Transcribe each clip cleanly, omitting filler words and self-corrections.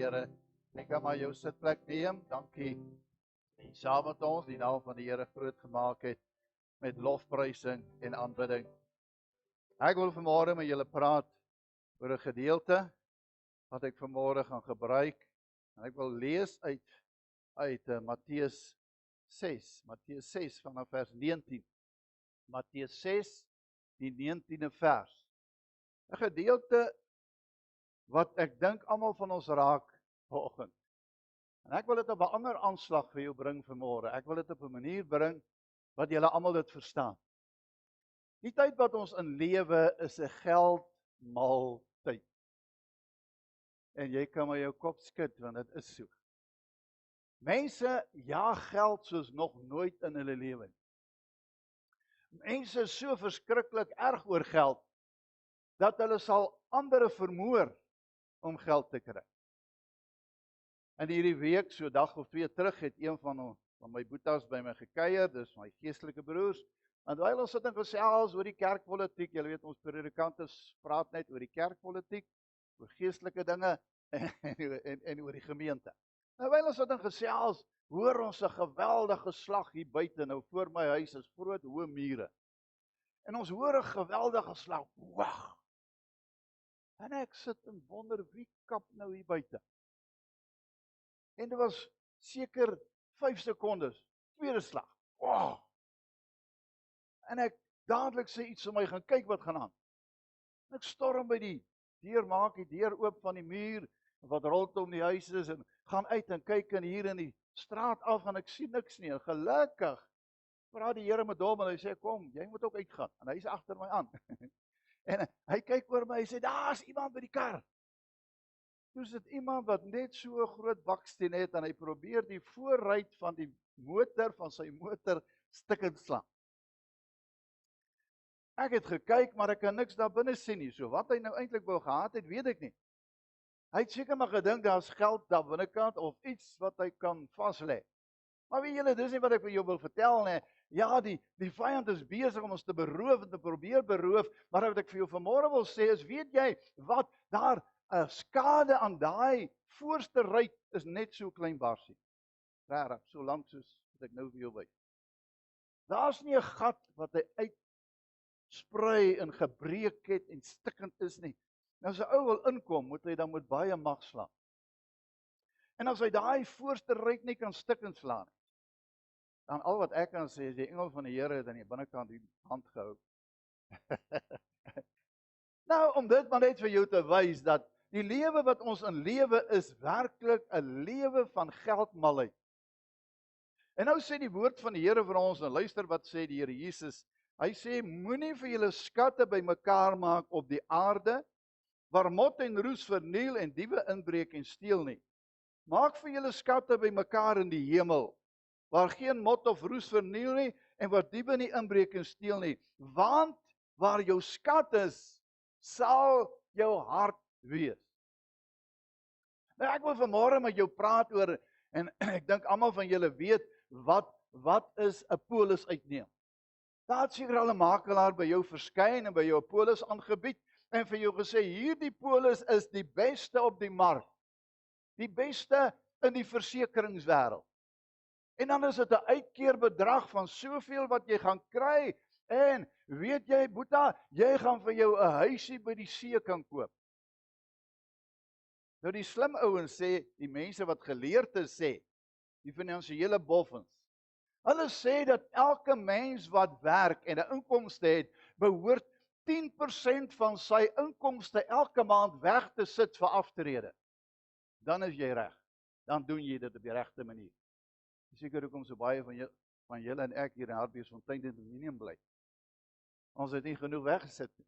Here. Ek kan maar jou sitplek neem. Dankie. Die saam met ons die naam van die Here groot gemaak het met lofprysing en aanbidding. Ek wil vanmôre met julle praat oor 'n gedeelte wat ek vanmôre gaan gebruik. En ek wil lees uit Matteus 6. Matteus 6 vanaf vers 19. Matteus 6 die 19de vers. 'n Gedeelte wat ek dink almal van ons raak vanoggend. En ek wil dit op 'n ander aanslag vir jou bring vanmôre. Ek wil dit op 'n manier bring wat julle almal dit verstaan. Die tyd wat ons in lewe is 'n geldmal tyd. En jy kan maar jou kop skud want dit is so. Mense jaag geld soos nog nooit in hulle lewe. Mense is so verskriklik erg oor geld dat hulle sal ander vermoor om geld te kry. En hierdie week, so 'n dag of 2 terug, het een van my boetas by my gekuier, dis my geestelike broers. En terwyl ons sit en gesels oor die kerkpolitiek, julle weet ons predikante praat net oor die kerkpolitiek, oor geestelike dinge en oor die gemeente. Nou terwyl ons sit en gesels, hoor ons 'n geweldige slag hier buite. Nou voor my huis is groot hoë mure. En ons hoor 'n geweldige slag. Wag. En ek sit en wonder wie kap nou hier buite. En dit was seker 5 sekondes, tweede slag. Wow. En ek dadelik sê iets vir my, gaan kyk wat gaan aan. En ek storm by die deur, maak die deur oop van die muur wat rondom die huis is en gaan uit en kyk in hier in die straat af en ek sien niks nie. En gelukkig praat die Here met hom en hy sê kom, jy moet ook uitgaan. En hy is agter my aan. En hy kyk oor my, hy sê daar's iemand by die kar. Toe is dit iemand wat net so 'n groot baksteen het en hy probeer die voorruit van die motor van sy motor stukkend slaan. Ek het gekyk, maar ek kan niks daar binne sien nie. So wat hy nou eintlik wou gehad het, weet ek nie. Hy het seker maar gedink daar's geld daar binnekant of iets wat hy kan vaslê. Maar weet julle, dis nie wat ek vir jou wil vertel nie. Ja, die vyand is besig om ons te beroof en te probeer beroof, maar wat ek vir jou vanmôre wil sê is, weet jy wat daar 'n skade aan daai voorste ruit is net so klein barsie. Regtig, so lank soos wat ek nou vir jou wys. Daar's nie 'n gat wat hy uitsprei en gebreek het en stikkend is nie. Nou as 'n ou wil inkom, moet hy dan met baie mag slaan. En as hy daai voorste ruit nie kan stikkend slaan nie, dan al wat ek kan sê is die engel van die Here het aan die binnekant die hand gehou. Nou, om dit maar net vir jou te wys dat die lewe wat ons in lewe is werklik 'n lewe van geldmalheid. En nou sê die woord van die Here vir ons, en luister wat sê die Here Jesus. Hy sê, moenie vir julle skatte bymekaar maak op die aarde, waar mot en roes verniel en diewe inbreek en steel nie. Maak vir julle skatte bymekaar in die hemel, waar geen mot of roes verniel nie en waar diewe nie inbreek en steel nie. Want waar jou skat is, sal jou hart wees. Nou ek wil vanmôre met jou praat oor, en ek dink almal van julle weet, wat is 'n polis uitneem? Daar het seker al 'n makelaar by jou verskyn en by jou 'n polis aangebied en vir jou gesê, hierdie polis is die beste op die mark. Die beste in die versekeringswêreld. En dan is dit 'n uitkeerbedrag van soveel wat jy gaan kry. En weet jy, Boeta, jy gaan vir jou 'n huisie by die see kan koop. Nou die slim ouens sê, die mense wat geleerd is sê, die finansiële boffins. Hulle sê dat elke mens wat werk en 'n inkomste het, behoort 10% van sy inkomste elke maand weg te sit vir aftrede. Dan is jy reg. Dan doen jy dit op die regte manier. Seker hoekom so baie van julle en ek hier in Hartbeesfontein in Dominium bly. Ons het nie genoeg weggesit nie.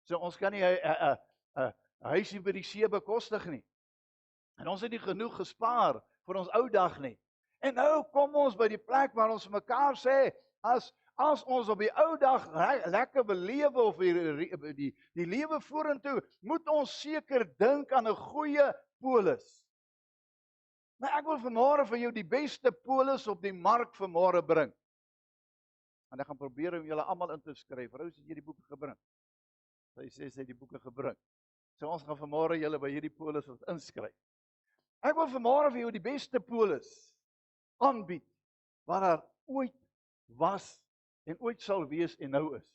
So ons kan nie 'n huisie by die see bekostig nie. En ons het nie genoeg gespaar vir ons ou dag nie. En nou kom ons by die plek waar ons mekaar sê, as ons op die ou dag lekker belewe of die lewe vorentoe, moet ons seker dink aan 'n goeie polis. Maar ek wil vanmôre vir jou die beste polis op die mark vanmôre bring. En ek gaan probeer om julle almal in te skryf. Rous het jy die boeke gebring. Sy sê sy het die boeke gebring. So ons gaan vanmôre julle by hierdie polis inskryf. Ek wil vanmôre vir jou die beste polis aanbied wat daar ooit was en ooit sal wees en nou is.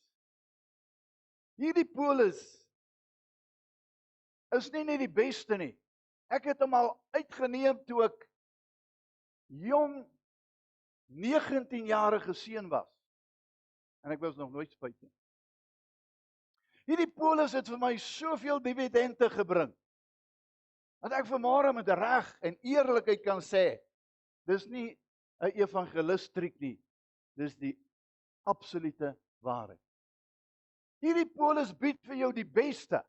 Hierdie polis is nie net die beste nie. Ek het hom al uitgeneem toe ek jong 19-jarige seun was. En ek was nog nooit spyt nie. Hierdie polis het vir my soveel dividende gebring, dat ek vanmôre met reg en eerlikheid kan sê, dis nie 'n evangelisttriek nie, dis die absolute waarheid. Hierdie polis bied vir jou die beste,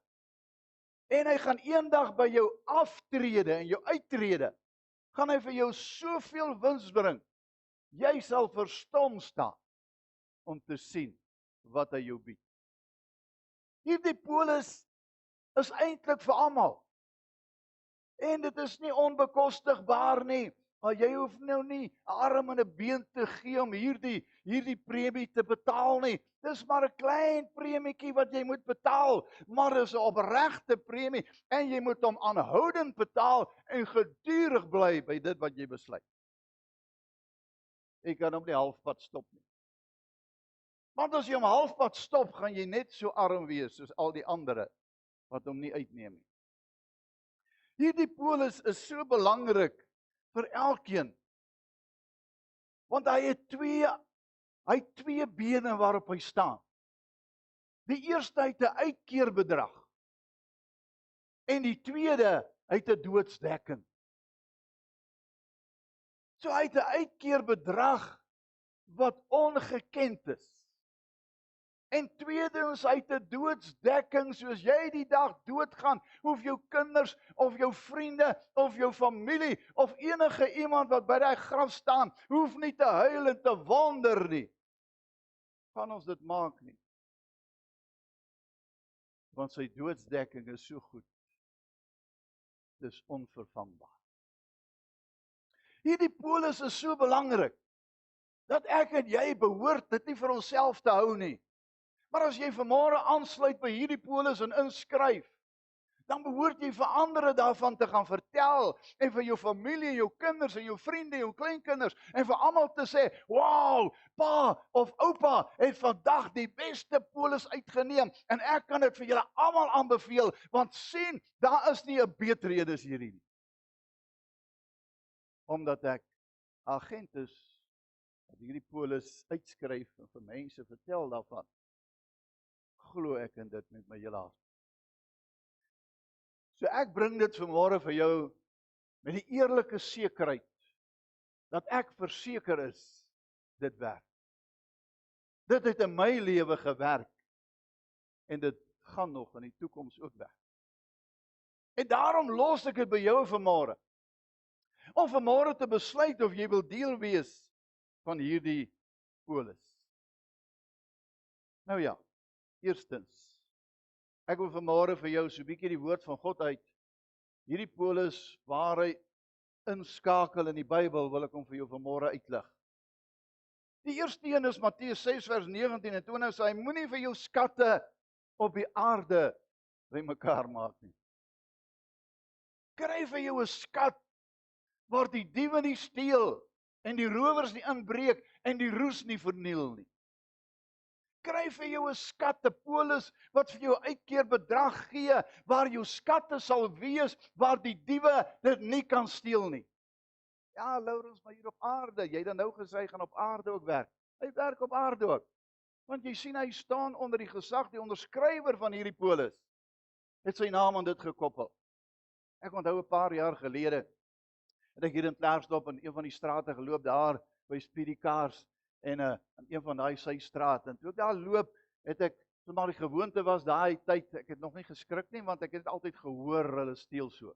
en hy gaan eendag by jou aftrede en jou uittrede, gaan hy vir jou soveel wins bring, jy sal verstom staan, om te sien wat hy jou bied. Hierdie polis is eintlik vir almal. En dit is nie onbekostigbaar nie. Maar jy hoef nou nie 'n arm en 'n been te gee om hierdie premie te betaal nie. Dis maar 'n klein premietjie wat jy moet betaal, maar dis 'n opregte premie en jy moet hom aanhoudend betaal en gedurig bly by dit wat jy besluit. Jy kan hom nie halfpad stop nie. Want as jy hom halfpad stop, gaan jy net so arm wees soos al die ander wat hom nie uitneem nie. Hierdie polis is so belangrik vir elkeen. Want hy het twee bene waarop hy staan. Die eerste het 'n uitkeerbedrag. En die tweede het 'n doodsdekking. So hy het 'n uitkeerbedrag wat ongekend is. En tweedens, hy het 'n doodsdekking, soos jy die dag doodgaan, hoef jou kinders, of jou vriende, of jou familie, of enige iemand wat by die graf staan, hoef nie te huil en te wonder nie. Kan ons dit maak nie? Want sy doodsdekking is so goed. Dis onvervangbaar. Hierdie polis is so belangrik, dat ek en jy behoort dit nie vir onsself te hou nie. Maar as jy vanmôre aansluit by hierdie polis en inskryf, dan behoort jy vir ander daarvan te gaan vertel, en vir jou familie, jou kinders, en jou vriende, jou kleinkinders, en vir almal te sê, wow, pa of oupa het vandag die beste polis uitgeneem, en ek kan dit vir julle almal aanbeveel, want sien, daar is nie 'n beter een as hierdie nie. Omdat ek agent is, wat hierdie polis uitskryf en vir mense vertel daarvan, glo ek in dit met my hele hart. So ek bring dit vanmôre vir jou met die eerlike sekerheid dat ek verseker is dit werk. Dit het in my lewe gewerk en dit gaan nog in die toekoms ook werk. En daarom los ek dit by jou vanmôre. Om vanmôre te besluit of jy wil deel wees van hierdie polis. Nou ja, eerstens, ek wil vanmôre vir jou so 'n bietjie die woord van God uit, hierdie polis waar hy inskakel in die Bybel, wil ek hom vir jou vanmôre uitlig. Die eerste een is Matteus 6 vers 19 en 20, sê hy, moenie vir jou skatte op die aarde bymekaar maak nie. Kry vir jou 'n skat waar die diewe nie steel en die rowers nie inbreek en die roes nie verniel nie. Kry vir jou 'n skat, 'n polis wat vir jou uitkeerbedrag gee, waar jou skatte sal wees, waar die diewe dit nie kan steel nie. Ja, Laurens, maar hier op aarde, jy dan nou gesê, hy gaan op aarde ook werk. Hy werk op aarde ook. Want jy sien, hy staan onder die gesag, die onderskrywer van hierdie polis, het sy naam aan dit gekoppel. Ek onthou 'n paar jaar gelede, het ek hier in Klerksdorp in een van die strate geloop, daar by Spiedikaars, en in een van daai systraat, en toe ek daar loop, het ek, toe maar die gewoonte was, daai tyd, ek het nog nie geskrik nie, want ek het altyd gehoor, hulle steel so.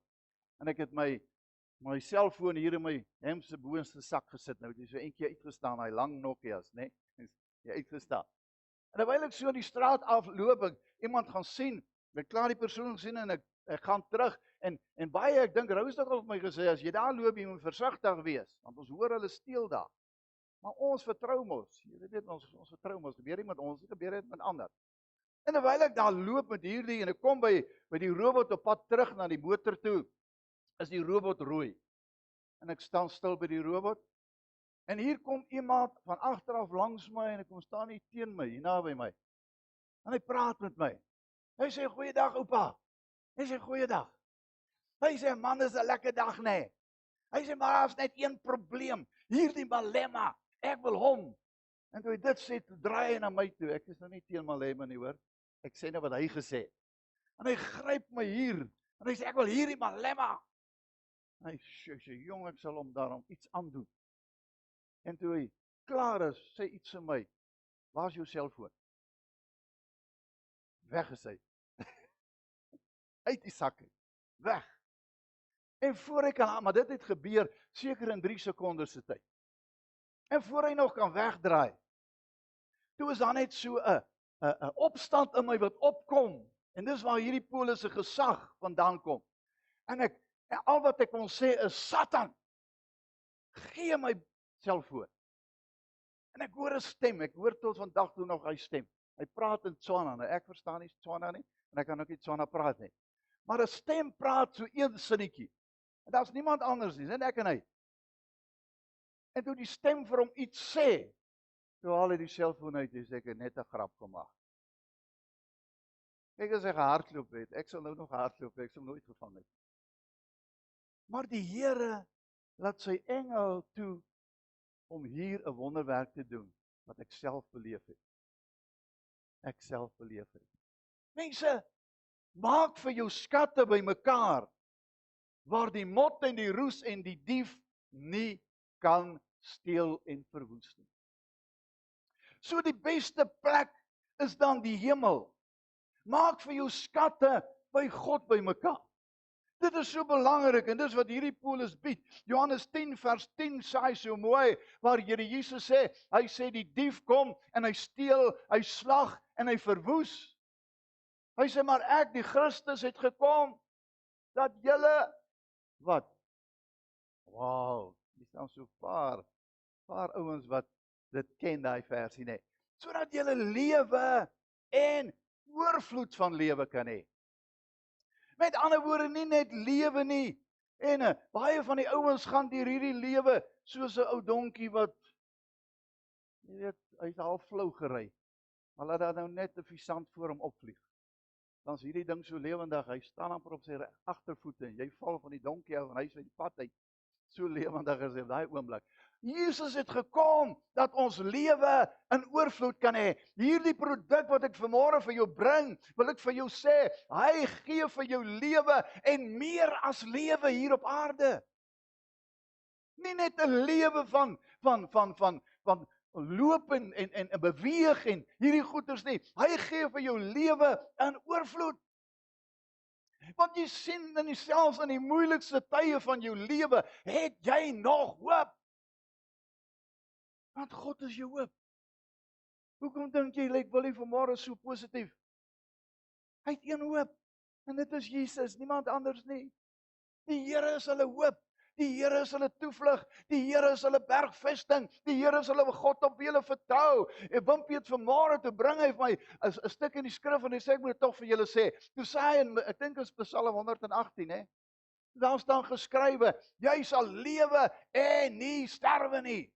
En ek het my selfoon hier in my hemp se boonste sak gesit, nou het hy so eentjie uitgestaan, hy lang Nokia's, né? Hy uitgestaan. En terwyl ek so in die straat afloop, ek iemand gaan sien, ek klaar die persoon sien, en ek gaan terug, en baie, ek dink, Rousdag het my gesê, as jy daar loop, jy moet versigtig wees, want ons hoor hulle steel daar. Maar ons vertrou mos, jy weet ons vertrou mos, gebeur nie met ons, gebeur dit met ander. En terwyl ek daar loop met hierdie, en ek kom by die robot op pad terug na die motor toe, is die robot rooi. En ek staan stil by die robot. En hier kom iemand van agteraf langs my en hy kom staan hier teen my, hier naby my. En hy praat met my. Hy sê goeiedag oupa. Hy sê goeiedag. Hy sê man, dis 'n lekker dag nê. Nee. Hy sê maar daar's net een probleem. Hierdie Malema, ek wil hom. En toe hy dit sê, toe draai hy na my toe. Ek is nou nie teen Malema nie hoor. Ek sê net wat hy gesê het. En hy gryp my hier. En hy sê ek wil hierdie Malema. En hy sê jong, ek sal hom daarom iets aandoen. En toe hy klaar is, sê iets vir my. Waar is jou selfoon? Weg is hy. Uit die sak. Weg. En voor hy kan, maar dit het gebeur seker in 3 sekondes se tyd. En voor hy nog kan wegdraai. Toe is daar net so 'n opstand in my wat opkom. En dis waar hierdie Paulus se gesag vandaan kom. En al wat ek kon sê is Satan, gee my selfoon. En ek hoor 'n stem, ek hoor tot vandag toe nog hy stem. Hy praat in Tswana, nou ek verstaan nie Tswana nie, en ek kan ook nie Tswana praat nie. Maar 'n stem praat so een sinnetjie. En daar's niemand anders nie, net ek en hy. En toe die stem vir hom iets sê, toe haal hy die selfoon uit en sê ek het net 'n grap gemaak. Kyk as hy gehardloop het, ek sal nou nog hardloop, ek sal nooit gevang het. Maar die Here laat sy engel toe om hier 'n wonderwerk te doen wat ek self beleef het. Ek self beleef het. Mense, maak vir jou skatte bymekaar waar die mot en die roes en die dief nie kan steel en verwoes nie. So die beste plek is dan die hemel. Maak vir jou skatte by God bymekaar. Dit is so belangrik en dis wat hierdie Paulus bied. Johannes 10 vers 10 sê hy so mooi, waar Here Jesus sê, hy sê die dief kom en hy steel, hy slag en hy verwoes. Hy sê maar ek, die Christus het gekom, dat julle, wat? Wow, hier staan so paar ouens wat dit ken, daai versie nê. Sodat julle lewe en oorvloed van lewe kan hê. Met ander woorde, nie net lewe nie. En baie van die ouens gaan deur hierdie lewe soos 'n ou donkie wat, jy weet, hy's al flou gery. Maar laat daar nou net 'n visant voor hom opvlieg. Dan is hierdie ding so lewendig, hy staan amper op sy agtervoete en jy val van die donkie af en hy is uit die pad uit. So lewendig is hy op daai oomblik. Jesus het gekom dat ons lewe in oorvloed kan hê. Hierdie produk wat ek vanmôre vir jou bring, wil ek vir jou sê, hy gee vir jou lewe en meer as lewe hier op aarde. Nie net 'n lewe van loop en beweeg en hierdie goeders nie. Hy gee vir jou lewe in oorvloed. Want jy sien in selfs in die moeilikste tye van jou lewe, het jy nog hoop. Want God is jou hoop. Hoekom dink jy lyk Willie vanmôre so positief? Hy het een hoop en dit is Jesus, niemand anders nie. Die Here is hulle hoop. Die Here is hulle toevlug, die Here is hulle bergvesting, die Here is hulle God op wie hulle vertrou. En Wimpie het vanmôre toe bring hy vir my 'n stuk in die skrif en hy sê ek moet dit tog vir julle sê. Toe sê hy en ek dink dit is Psalm 118 hè. Daar staan geskrywe, jy sal lewe en nie sterwe nie.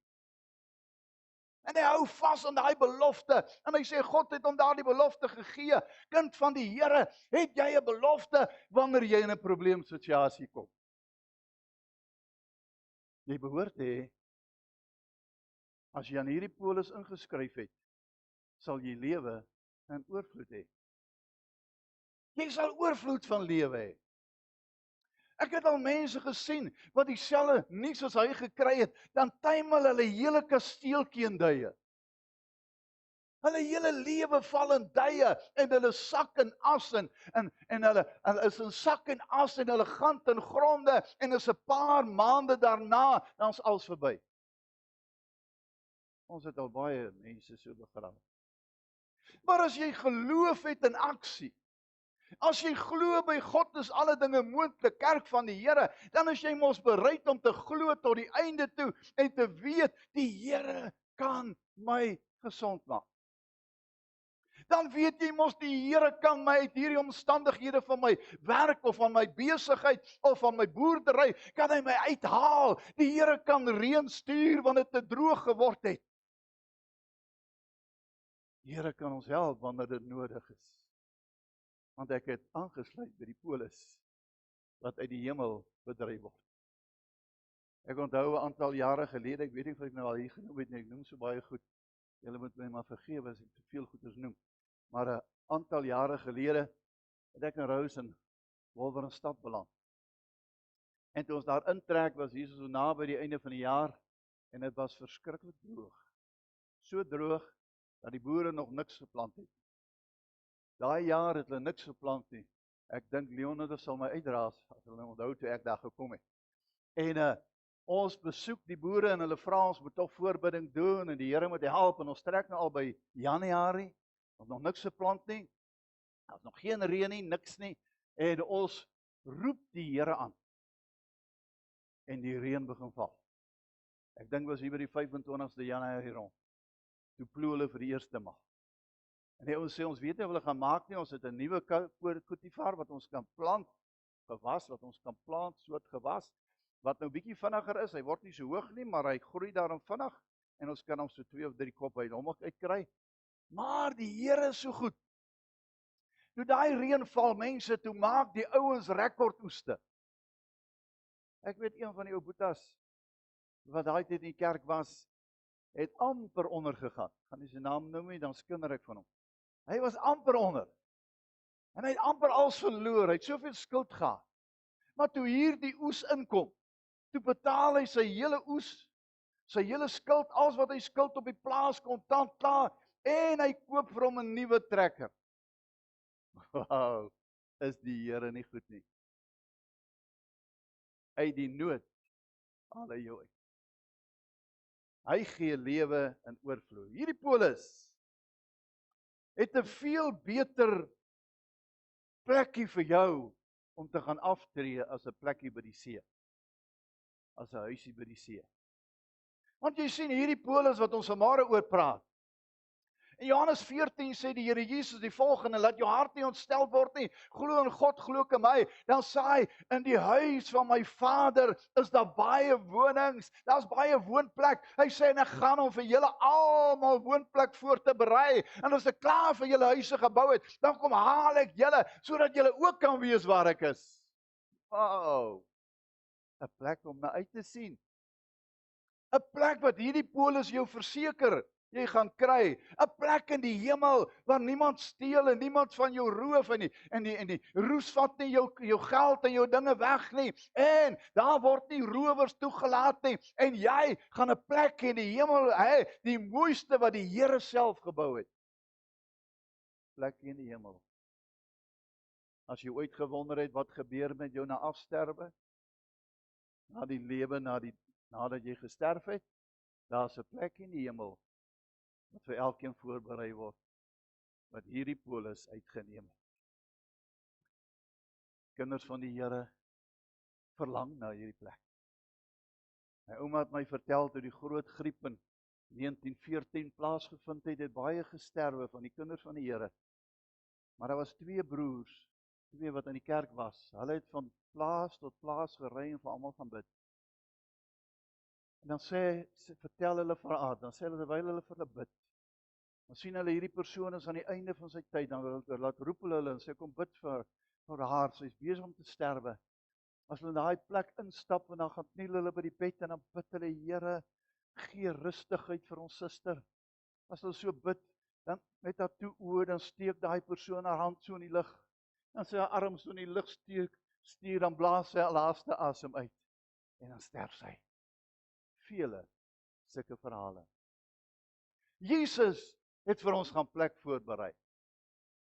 En hy hou vas aan daai belofte en hy sê God het hom daardie belofte gegee. Kind van die Here, het jy 'n belofte wanneer jy in 'n probleemsituasie kom? Jy behoort hê, as jy aan hierdie Paulus ingeskryf het, sal jy lewe in oorvloed hê. Jy sal oorvloed van lewe hê. Ek het al mense gesien wat dieselfde nuus as hy gekry het, dan tuimel hulle hele kasteeltjie in duie. Hulle hele lewe val in duie en hulle sak in as en hulle is in sak en as en hulle gaan ten gronde en is 'n paar maande daarna dan is alles verby. Ons het al baie mense so begrawe. Maar as jy geloof het in aksie, as jy glo by God is alle dinge moontlik, kerk van die Here, dan is jy mos bereid om te glo tot die einde toe en te weet die Here kan my gesond maak. dan weet jy mos die Here kan my uit hierdie omstandighede van my werk of van my besigheid of van my boerdery, kan hy my uithaal. Die Here kan reën stuur wanneer dit te droog geword het. Die Here kan ons help wanneer dit nodig is. Want ek het aangesluit by die polis wat uit die hemel bedryf word. Ek onthou 'n aantal jare gelede, ek weet nie of ek nou al hier genoem het nie, ek noem so baie goed. Julle moet my maar vergewe as ek te veel goeders noem. Maar 'n aantal jare gelede het ek in Rose in Wolwerenstad beland. En toe ons daar intrek was hier so naby die einde van die jaar en dit was verskriklik droog. So droog dat die boere nog niks geplant het. Daai jaar het hulle niks geplant nie. Ek dink Leonard sal my uitraas as hulle onthou toe ek daar gekom het. En ons besoek die boere en hulle vra ons moet tog voorbidding doen en die Here moet help en ons trek nou al by Januarie, ons nog niks geplant nie. Daar's nog geen reën nie, niks nie en ons roep die Here aan. En die reën begin val. Ek dink was hier by die 25ste Januarie rond. Toe ploeg hulle vir die eerste maal. En ons sê ons weet nie of hulle gaan maak nie, ons het 'n nuwe kultivar wat ons kan plant, gewas wat ons kan plant, soort gewas wat nou bietjie vinniger is. Hy word nie so hoog nie, maar hy groei daarom vinnig en ons kan hom so 2 of 3 kop uit hom uitkry. Maar die Here is so goed. Toe daai reën val, mense, toe maak die ouens rekordoeste. Ek weet een van die ou boetas wat daai tyd in die kerk was, het amper ondergegaan. Gaan nie sy naam noem nie, dan skinder ek van hom. Hy was amper onder. En hy het amper alles verloor. Hy het soveel skuld gehad. Maar toe hier die oes inkom, toe betaal hy sy hele oes, sy hele skuld, alles wat hy skuld op die plaas kontant klaar, en hy koop vir hom 'n nuwe trekker. Wow, is die Here nie goed nie? Uit die nood haal hy jou uit. Hy gee lewe in oorvloei. Hierdie polis het 'n veel beter plekkie vir jou om te gaan aftree as 'n plekkie by die see. As 'n huisie by die see. Want jy sien hierdie polis wat ons vanmôre oor praat. In Johannes 14 sê die Here Jesus die volgende: laat jou hart nie ontstel word nie. Glo in God, glo in my. Dan sê hy, in die huis van my Vader is daar baie wonings. Daar's baie woonplek. Hy sê en ek gaan om vir julle almal woonplek voor te berei. En as ek klaar vir julle huise gebou het, dan kom haal ek julle sodat julle ook kan wees waar ek is. Wow. 'n plek om na uit te sien. 'n plek wat hierdie polis jou verseker jy gaan kry, 'n plek in die hemel waar niemand steel en niemand van jou roof en die roes vat nie jou geld en jou dinge weg nie. En daar word nie rowers toegelaat nie. En jy gaan 'n plek in die hemel hê, die mooiste wat die Here self gebou het. Plek in die hemel. As jy ooit gewonder het wat gebeur met jou na afsterwe, na die lewe nadat jy gesterf het, daar's 'n plek in die hemel wat vir elkeen voorberei word, wat hierdie polis uitgeneem het. Kinders van die Here verlang na hierdie plek. My ouma het my vertel toe die groot griep in 1914 plaasgevind het baie gesterwe van die kinders van die Here. Maar daar was 2 broers, 2 wat in die kerk was. Hulle het van plaas tot plaas gery en vir almal gaan bid. En dan vertel hulle vir dan sê hulle terwyl hulle vir hulle bid. Dan sien hulle hierdie persoon is aan die einde van sy tyd, dan laat roep hulle en sê kom bid vir haar, sy's besig om te sterwe. As hulle in daai plek instap en dan gaan kniel hulle by die bed en dan bid hulle, Here, gee rustigheid vir ons suster. As hulle so bid, dan met haar toe oë, dan steek daai persoon haar hand so in die lug. Dan sy haar arm so in die lug stuur, dan blaas sy haar laaste asem uit. En dan sterf sy. Vele sulke verhale. Jesus het vir ons gaan plek voorberei.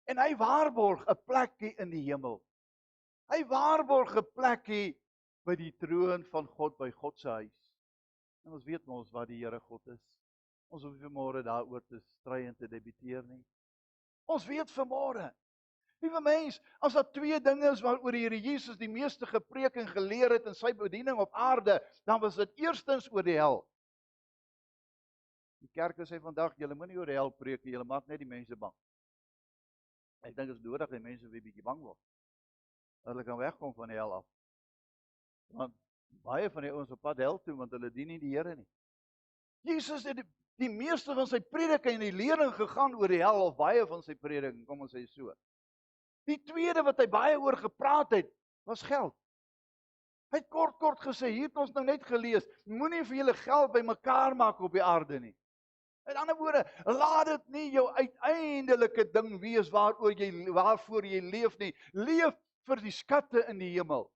En hy waarborg 'n plekkie in die hemel. Hy waarborg 'n plekkie by die troon van God, by God se huis. En ons weet mos wat die Here God is. Ons hoef nie vanmôre daaroor te stry en te debatteer nie. Ons weet vanmôre. Liewe mens, as daar 2 dinge is waaroor die Here Jesus die meeste gepreek en geleer het in sy bediening op aarde, dan was dit eerstens oor die hel. Die kerke sê vandag, julle moenie oor die hel preek nie, julle maak net die mense bang. Ek dink dit is nodig dat mense weer bietjie bang word. Dat hulle kan wegkom van die hel af. Want baie van die ouens op pad hel toe, want hulle dien nie die Here nie. Jesus het die meeste van sy prediking en die lering gegaan oor die hel, of baie van sy prediking, kom ons sê so. Die tweede wat hy baie oor gepraat het, was geld. Hy het kort gesê, hier het ons nou net gelees, moenie vir julle geld bymekaar maak op die aarde nie. Met ander woorde, laat dit nie jou uiteindelike ding wees waarvoor jy leef nie. Leef vir die skatte in die hemel.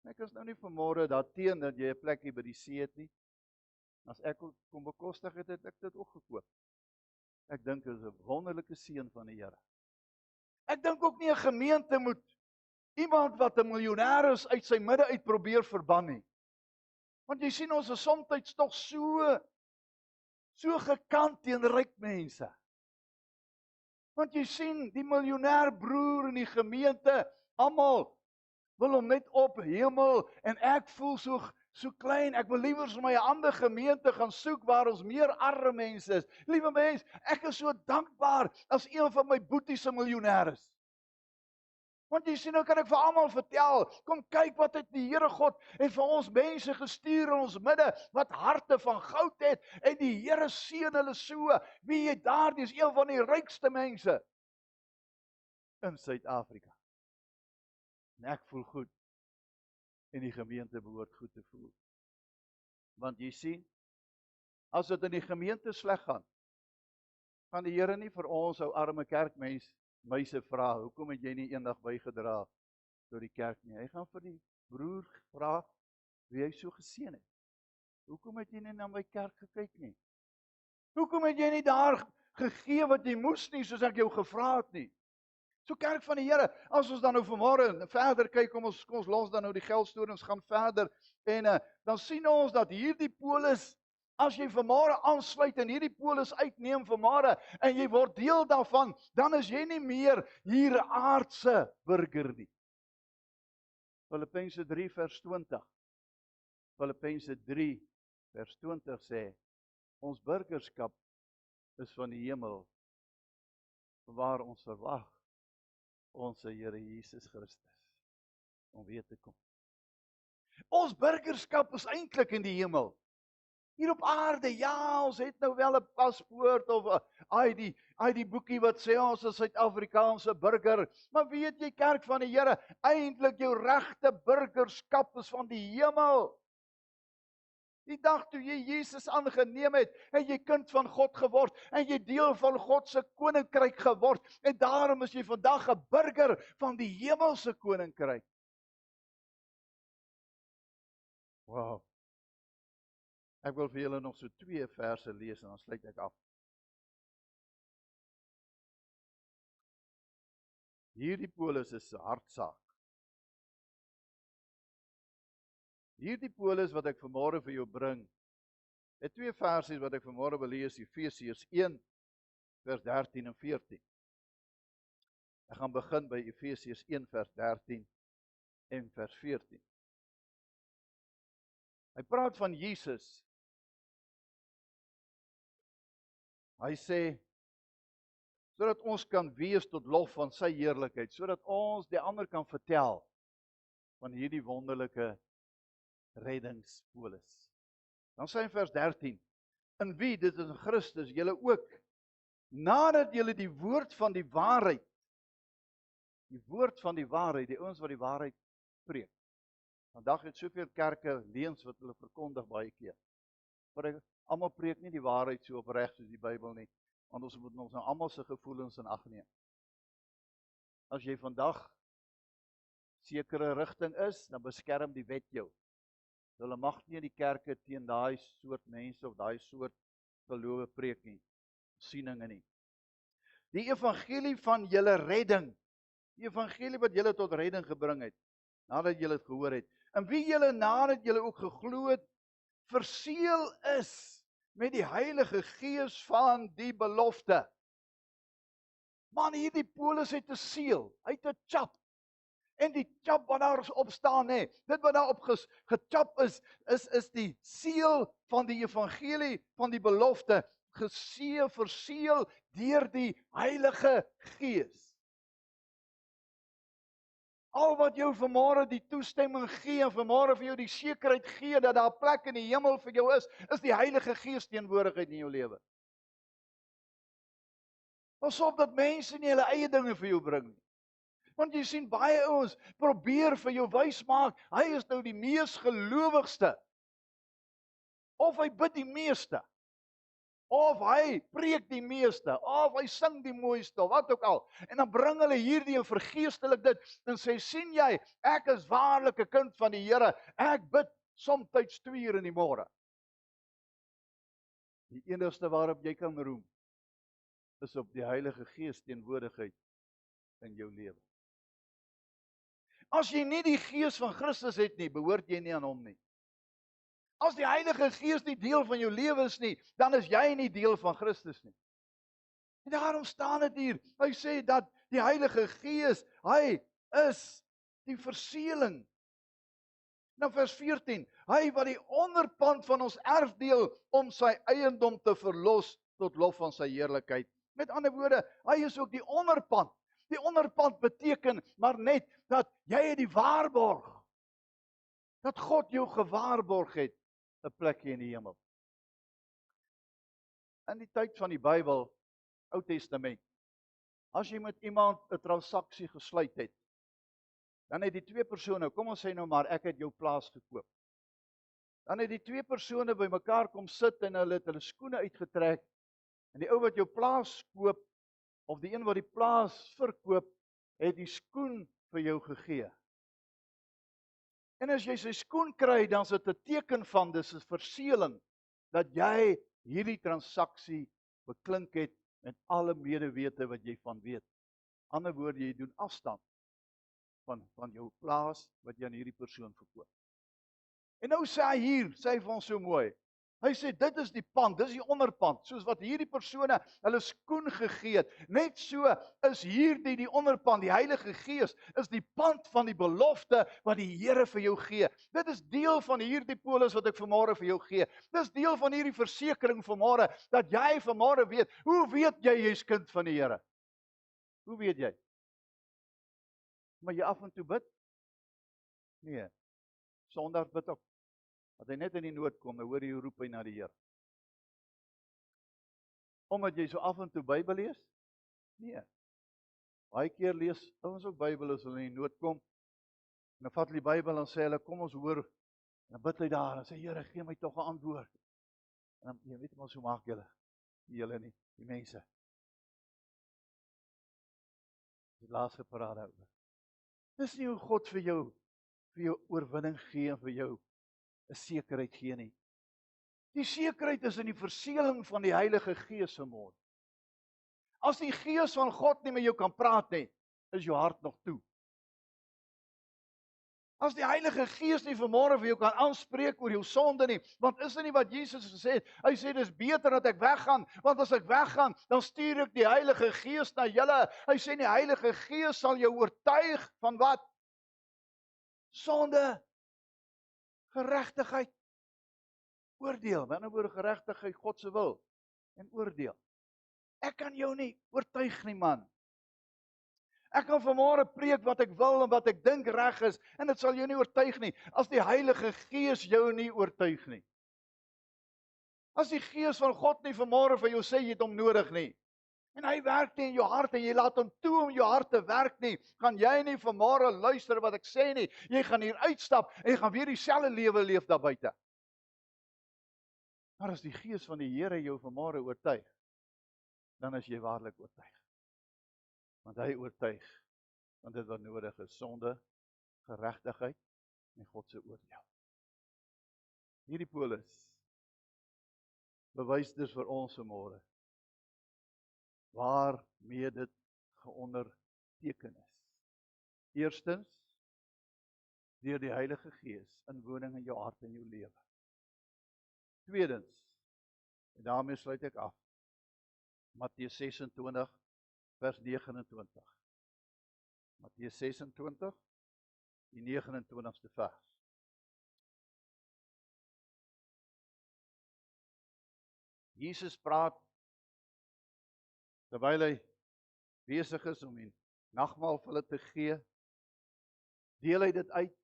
Ek is nou nie vanmôre daarteen dat jy 'n plekkie by die see het nie. As ek kon bekostig het, het ek dit ook gekoop. Ek dink dit is 'n wonderlike seën van die Here. Ek dink ook nie 'n gemeente moet iemand wat 'n miljonair is uit sy midde uit probeer verban nie. Want jy sien ons is soms tog so gekant teen ryk mense. Want jy sien die miljonair broer in die gemeente, almal wil hom net op hemel en ek voel so klein. Ek wil liewer vir my 'n ander gemeente gaan soek waar ons meer arme mense is. Liewe mens, ek is so dankbaar as een van my boeties 'n miljonair is. Want jy sien, nou kan ek vir almal vertel, kom kyk wat het die Here God het vir ons mense gestuur in ons midde, wat harte van goud het, en die Here seën hulle so. Wie jy daar, dis een van die rykste mense in Suid-Afrika. En ek voel goed, en die gemeente behoort goed te voel. Want jy sien, as dit in die gemeente sleg gaan die Here nie vir ons ou arme kerkmeise vra, hoekom het jy nie eendag bygedra tot die kerk nie? Hy gaan vir die broer vra, wie hy so geseën het. Hoekom het jy nie na my kerk gekyk nie? Hoekom het jy nie daar gegee wat jy moes nie, soos ek jou gevra het nie? So kerk van die Here, as ons dan nou vanmôre verder kyk, kom ons los dan nou die geldstorie, ons gaan verder, en dan sien ons dat hierdie polis, as jy vanmôre aansluit en hierdie polis uitneem vanmôre, en jy word deel daarvan, dan is jy nie meer hier aardse burger nie. Filippense 3 vers 20. Filippense 3 vers 20 sê, ons burgerskap is van die hemel, waar ons verwag ons Here Jesus Christus om weer te kom. Ons burgerskap is eintlik in die hemel. Hier op aarde, ja, ons het nou wel 'n paspoort of die boekie wat sê ons is Suid-Afrikaanse burger, maar weet jy, kerk van die Here, eintlik jou regte burgerskap is van die hemel. Die dag toe jy Jesus aangeneem het jy kind van God geword, en jy deel van God se koninkryk geword, en daarom is jy vandag 'n burger van die hemelse koninkryk. Wow. Ek wil vir julle nog so 2 verse lees en dan sluit ek af. Hierdie polis is 'n hartsaak. Hierdie polis wat ek vanmôre vir jou bring, het 2 versies wat ek vanmôre wil lees, Efesiërs 1 vers 13 en 14. Ek gaan begin by Efesiërs 1 vers 13 en vers 14. Hy praat van Jesus. Hy sê, sodat ons kan wees tot lof van sy heerlikheid, sodat ons die ander kan vertel van hierdie wonderlike reddingspolis. Dan sê hy in vers 13, in wie, dit is in Christus, julle ook, nadat julle die woord van die waarheid, die ouens wat die waarheid preek. Vandag het soveel kerke leuns wat hulle verkondig baie keer. Maar almal preek nie die waarheid so opreg soos die Bybel nie, want ons moet ons nou almal se gevoelens in ag neem. As jy vandag sekere rigting is, dan beskerm die wet jou. Hulle mag nie in die kerke teen daai soort mense of daai soort gelowe preek nie, sieninge nie. Die evangelie van julle redding, die evangelie wat julle tot redding gebring het, nadat julle het gehoor het, en wie julle nadat julle ook geglo het, verseël is met die Heilige Gees van die belofte. Man, hierdie polis het 'n seël, hy het 'n chap. En die chap wat daar op staan, dit wat daar op gechap is die seël van die evangelie van die belofte, verseël deur die Heilige Gees. Al wat jou vanmôre die toestemming gee en vanmôre vir jou die sekerheid gee dat daar 'n plek in die hemel vir jou is die Heilige Gees teenwoordigheid in jou lewe. Pas op dat mense nie hulle eie dinge vir jou bring nie. Want jy sien baie ouens probeer vir jou wys maak, hy is nou die mees gelowigste. Of hy bid die meeste. Of hy preek die meeste, of hy sing die mooiste, wat ook al. En dan bring hulle hierdie en vergeestelik dit en sê, sien jy, ek is waarlik 'n kind van die Here. Ek bid soms 2 uur in die môre. Die enigste waarop jy kan roem is op die Heilige Gees teenwoordigheid in jou lewe. As jy nie die Gees van Christus het nie, behoort jy nie aan hom nie. As die Heilige Gees nie deel van jou lewe is nie, dan is jy nie deel van Christus nie. En daarom staan dit hier, hy sê dat die Heilige Gees, hy is die verseëling. Nou vers 14, hy wat die onderpand van ons erfdeel om sy eiendom te verlos tot lof van sy heerlikheid. Met ander woorde, hy is ook die onderpand. Die onderpand beteken maar net dat jy het die waarborg. Dat God jou gewaarborg het 'n plekjie in die hemel. In die tyd van die Bybel, Ou Testament, as jy met iemand 'n transaksie gesluit het, dan het die 2 persone, kom ons sê nou maar, ek het jou plaas gekoop. Dan het die 2 persone by mekaar kom sit en hulle het hulle skoene uitgetrek, en die ou wat jou plaas koop, of die een wat die plaas verkoop, het die skoen vir jou gegee. En as jy sy skoen kry, dan is dit 'n teken van, dis 'n verseëling, dat jy hierdie transaksie beklink het met alle medewete wat jy van weet. Ander woorde, jy doen afstand van jou plaas wat jy aan hierdie persoon verkoop. En nou sê hy hier, sê hy vir ons so mooi, hy sê dit is die pand, dis die onderpand, soos wat hierdie persone hulle skoen gegee het, net so is hierdie die onderpand, die Heilige Gees, is die pand van die belofte wat die Here vir jou gee. Dit is deel van hierdie polis wat ek vanmôre vir jou gee. Dis deel van hierdie versekering vanmôre, dat jy vanmôre weet, hoe weet jy jy's kind van die Here? Hoe weet jy? Maar jy af en toe bid? Nee, Sondag bid ook. Dat hy net in die nood kom, dan hoor jy hoe roep hy na die Here. Omdat jy so af en toe Bybel lees? Nee. Baie keer lees ouens ook Bybel as hulle in die nood kom. En dan vat hulle die Bybel en sê hulle, kom ons hoor. En dan bid hy daar en sê, Here, gee my tog 'n antwoord. En dan, jy weet mos hoe maak julle? Julle nie, die mense. Die laaste praat daaroor. Dis nie hoe God vir jou oorwinning gee en vir jou 'n sekerheid gee nie. Die sekerheid is in die verseëling van die Heilige Gees vanmôre. As die Gees van God nie met jou kan praat nie, is jou hart nog toe. As die Heilige Gees nie vanmôre vir jou kan aanspreek oor jou sonde nie, want is dit nie wat Jesus gesê het? Hy sê dis beter dat ek weggaan, want as ek weggaan, dan stuur ek die Heilige Gees na julle. Hy sê die Heilige Gees sal jou oortuig van wat? Sonde, geregtigheid, oordeel. Met ander woorde, geregtigheid, God se wil en oordeel. Ek kan jou nie oortuig nie, man. Ek kan vanmôre preek wat ek wil en wat ek dink reg is, en dit sal jou nie oortuig nie, as die Heilige Gees jou nie oortuig nie. As die Gees van God nie vanmôre vir jou sê jy het hom nodig nie, en hy werk nie in jou hart en jy laat hom toe om jou hart te werk nie, gaan jy nie vanmôre luister wat ek sê nie. Jy gaan hier uitstap en jy gaan weer dieselfde lewe leef daar buite. Maar as die Gees van die Here jou vanmôre oortuig, dan is jy waarlik oortuig. Want hy oortuig van dit wat nodig is, sonde, geregtigheid en God se oordeel. Hierdie polis bewys dus vir ons vanmôre waarmee dit geonderteken is. Eerstens, deur die Heilige Gees inwoning in jou hart en jou lewe. Tweedens, en daarmee sluit ek af, Matteus 26 vers 29. Matteus 26, die 29ste vers. Jesus praat terwyl hy besig is om die nagmaal vir hulle te gee, deel hy dit uit,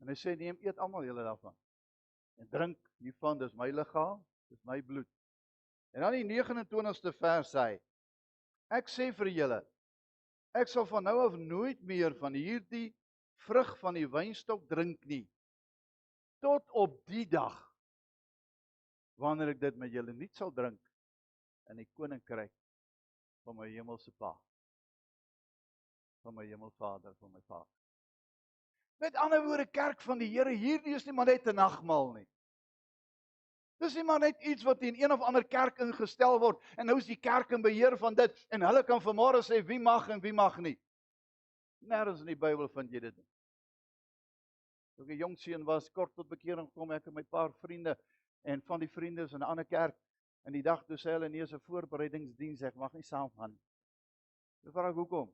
en hy sê, neem, eet almal julle daarvan, en drink hiervan, dis my liggaam, dis my bloed. En dan die 29ste vers sê hy, ek sê vir julle, ek sal van nou af nooit meer van hierdie vrug van die wynstok drink nie, tot op die dag, wanneer ek dit met julle nie sal drink, in die koninkryk van my hemelse Pa, van my hemelvader, van my Vader. Met ander woorde, kerk van die Here, hierdie is nie maar net 'n nagmaal nie. Dis nie maar net iets wat in een of ander kerk ingestel word, en nou is die kerk in beheer van dit, en hulle kan vanmôre sê wie mag en wie mag nie. Nergens in die Bybel vind jy dit nie. Toe ek 'n jong seun was, kort tot bekering kom ek en my paar vriende, en van die vriende is in 'n ander kerk, en die dag toe sê hulle, nee, is 'n voorbereidingsdiens, ek mag nie saam gaan. Toe vra ek, hoekom?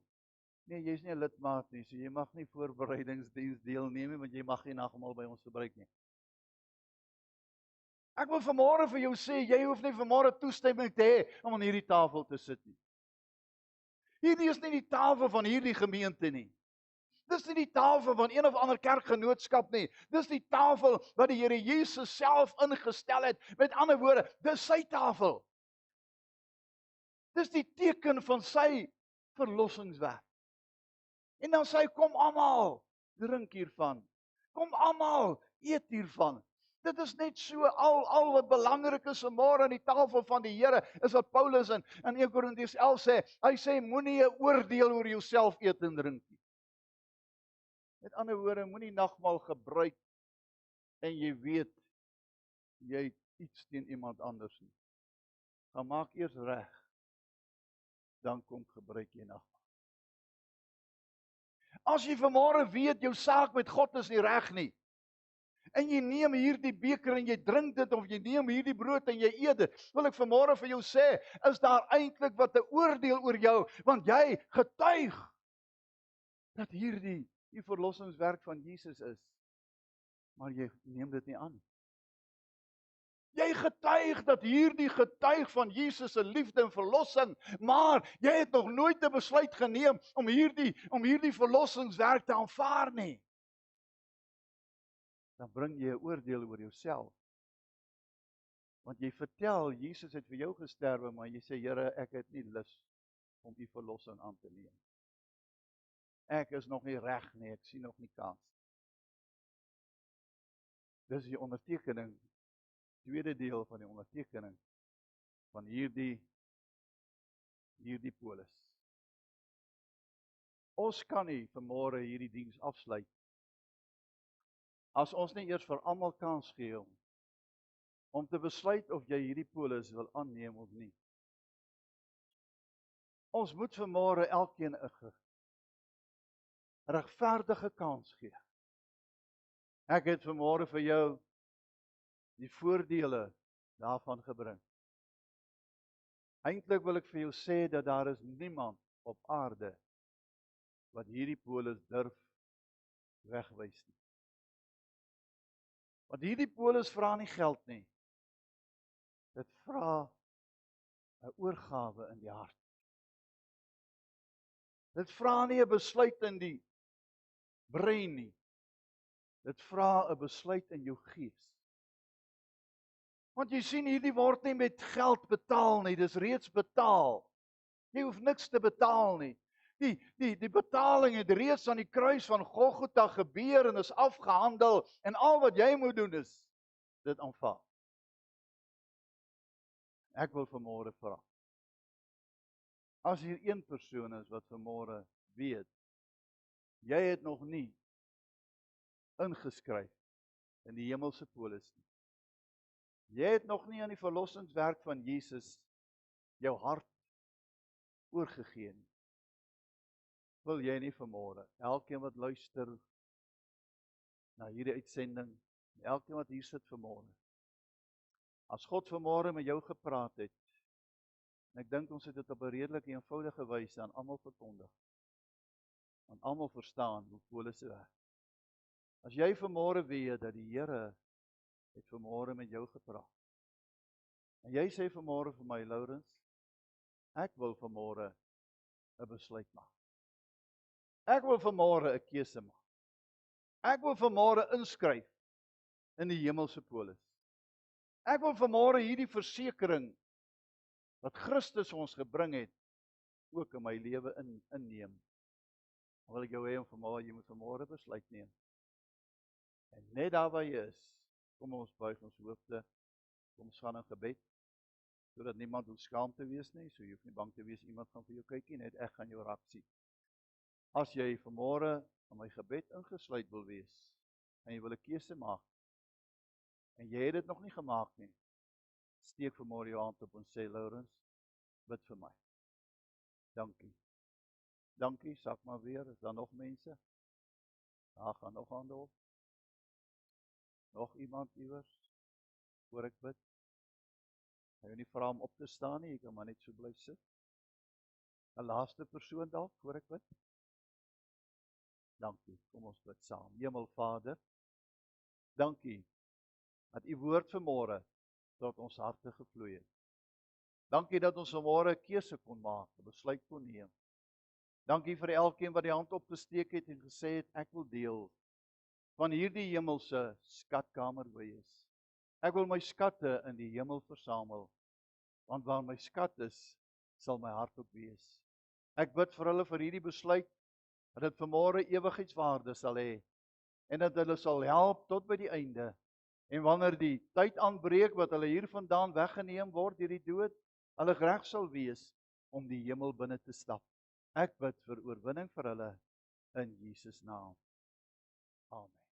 Nee, jy's nie 'n lidmaat nie, so jy mag nie voorbereidingsdiens deelneem nie, want jy mag nie nagmaal by ons gebruik nie. Ek wil vanmôre vir jou sê, jy hoef nie vanmôre toestemming te hê om aan hierdie tafel te sit nie. Hierdie is nie die tafel van hierdie gemeente nie. Dis nie die tafel van een of ander kerkgenootskap nie. Dis die tafel wat die Here Jesus self ingestel het. Met ander woorde, dis sy tafel. Dis die teken van sy verlossingswerk. En dan sê hy, kom almal, drink hiervan. Kom almal, eet hiervan. Dit is net so, al wat belangrik is vanmôre aan die tafel van die Here, is wat Paulus in 1 Korintiërs 11 sê. Hy sê, moenie 'n oordeel oor jouself eet en drink nie. Met ander woorde, moenie nagmaal gebruik en jy weet, jy het iets teen iemand anders nie. Dan maak eers reg, dan kom gebruik jy nagmaal. As jy vanmôre weet, jou saak met God is nie reg nie, en jy neem hierdie beker en jy drink dit, of jy neem hierdie brood en jy eet dit, wil ek vanmôre vir jou sê, is daar eintlik wat 'n oordeel oor jou, want jy getuig dat hierdie die verlossingswerk van Jesus is, maar jy neem dit nie aan. Jy getuig dat hierdie getuig van Jesus se liefde en verlossing, maar jy het nog nooit 'n besluit geneem om hierdie verlossingswerk te aanvaar nie. Dan bring jy 'n oordeel oor jouself. Want jy vertel, Jesus het vir jou gesterwe, maar jy sê, Here, ek het nie lus om u verlossing aan te neem. Ek is nog nie reg nie, ek sien nog nie kans. Dis die ondertekening, tweede deel van die ondertekening van hierdie polis. Ons kan nie vanmôre hierdie diens afsluit as ons nie eers vir almal kans gee om te besluit of jy hierdie polis wil aanneem of nie. Ons moet vanmôre elkeen 'n regverdige kans gee. Ek het vanmôre vir jou die voordele daarvan gebring. Eintlik wil ek vir jou sê dat daar is niemand op aarde wat hierdie polis durf wegwys nie. Want hierdie polis vra nie geld nie. Dit vra 'n oorgawe in die hart. Dit vra nie 'n besluit in die brein nie. Dit vra 'n besluit in jou gees. Want jy sien, hierdie word nie met geld betaal nie, dis reeds betaal. Jy hoef niks te betaal nie. Die betaling het reeds aan die kruis van Golgotha gebeur en is afgehandel, en al wat jy moet doen is dit aanvaar. Ek wil vanmôre vra, as hier een persoon is wat vanmôre weet, jy het nog nie ingeskryf in die hemelse polis nie. Jy het nog nie aan die verlossingswerk van Jesus jou hart oorgegee nie. Wil jy nie vanmôre, elkeen wat luister na hierdie uitsending, elkeen wat hier sit vanmôre, as God vanmôre met jou gepraat het, en ek dink ons het dit op 'n redelike eenvoudige wyse aan almal verkondig, want almal verstaan hoe polisse werk. As jy vanmôre weet dat die Here het vanmôre met jou gepraat, en jy sê vanmôre vir my, Lourens, Ek wil vanmôre 'n besluit maak. Ek wil vanmôre 'n keuse maak. Ek wil vanmôre inskryf in die hemelse polis. Ek wil vanmôre hierdie versekering wat Christus ons gebring het, ook in my lewe inneem. Dan wil ek jou hê om vanmôre, jy moet vanmôre besluit neem. En net daar waar jy is, kom ons buig ons hoofde, kom ons gaan in gebed, sodat niemand hoef skaam te wees nie, so jy hoef nie bang te wees iemand gaan vir jou kyk nie, net ek gaan jou raak sien. As jy vanmôre in my gebed ingesluit wil wees, en jy wil 'n keuse maak, en jy het dit nog nie gemaak nie, steek vanmôre jou hand op en sê, Lourens, bid vir my. Dankie. Dankie, sak maar weer, is daar nog mense? Daar gaan nog hande op. Nog iemand iewers, voor ek bid? Ek wil nie vra om op te staan nie, jy kan maar net so bly sit. 'n Laaste persoon dalk, voor ek bid? Dankie, kom ons bid saam. Hemelvader, dankie, dat u woord vanmôre tot ons harte gevloei het. Dankie dat ons vanmôre 'n keuse kon maak, 'n besluit kon neem. Dankie vir elkeen wat die hand opgesteek het en gesê het, ek wil deel van hierdie hemelse skatkamer wees. Ek wil my skatte in die hemel versamel, want waar my skat is, sal my hart ook wees. Ek bid vir hulle vir hierdie besluit, dat dit vanmôre ewigheidswaarde sal hê, en dat hulle sal help tot by die einde. En wanneer die tyd aanbreek wat hulle hier vandaan weggeneem word deur die dood, hulle reg sal wees om die hemel binne te stap. Ek bid vir oorwinning vir hulle in Jesus naam. Amen.